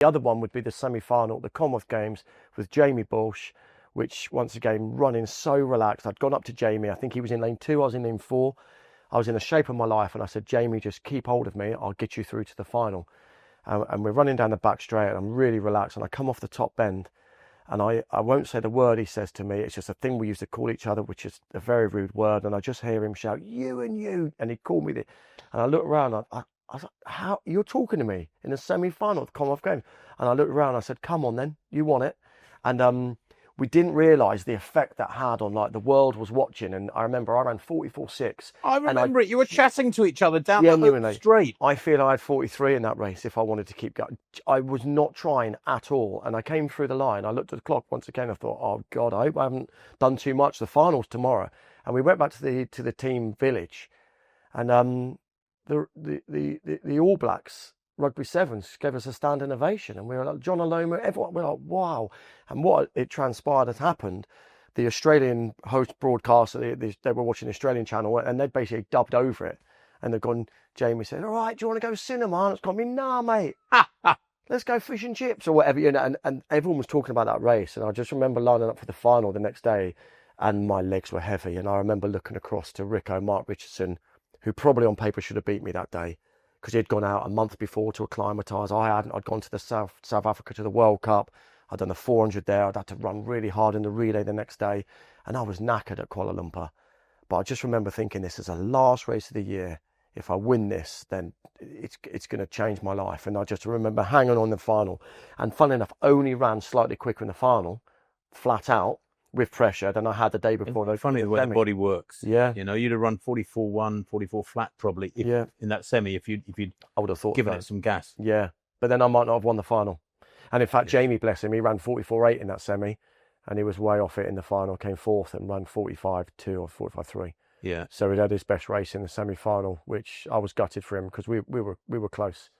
The other one would be the semi-final at the Commonwealth Games with Jamie Baulch, which once again running so relaxed. I'd gone up to Jamie. I think he was in lane 2. I was in lane 4. I was in the shape of my life, and I said, Jamie, just keep hold of me. I'll get you through to the final. And we're running down the back straight, and I'm really relaxed. And I come off the top bend, and I won't say the word he says to me. It's just a thing we used to call each other, which is a very rude word. And I just hear him shout, you and you. And he called me. And I looked around. I was like, how? You're talking to me in the semi-final of the Commonwealth Games? And I looked around. I said, come on then. You want it. And we didn't realise the effect that had on, like, the world was watching. And I remember I ran 44.6. I remember it. You were chatting to each other down the home straight. I feel I had 43 in that race if I wanted to keep going. I was not trying at all. And I came through the line. I looked at the clock once again. I thought, oh, God, I hope I haven't done too much. The final's tomorrow. And we went back to the team village. And the All Blacks Rugby Sevens gave us a standing ovation, and we were like, John Aloma, everyone, we're like, wow. And what it transpired had happened, the Australian host broadcaster, they were watching the Australian channel, and they basically dubbed over it. And they've gone, Jamie said, all right, do you want to go cinema? And it's gone, nah, mate. Let's go fish and chips or whatever. You know, and everyone was talking about that race. And I just remember lining up for the final the next day, and my legs were heavy. And I remember looking across to Mark Richardson, who probably on paper should have beat me that day, because he'd gone out a month before to acclimatise. I hadn't. I'd gone to the South Africa to the World Cup. I'd done the 400 there. I'd had to run really hard in the relay the next day, and I was knackered at Kuala Lumpur. But I just remember thinking, this is the last race of the year. If I win this, then it's going to change my life. And I just remember hanging on the final. And fun enough, only ran slightly quicker in the final, flat out, with pressure than I had the day before. It's funny the way the body works. Yeah. You know, you'd have run 44.1, 44 flat probably in that semi if you'd I would have thought given it some gas. Yeah. But then I might not have won the final. And in fact, Jamie, bless him, he ran 44.8 in that semi, and he was way off it in the final, came fourth and ran 45.2 or 45.3. Yeah. So he had his best race in the semi-final, which I was gutted for him because we were close.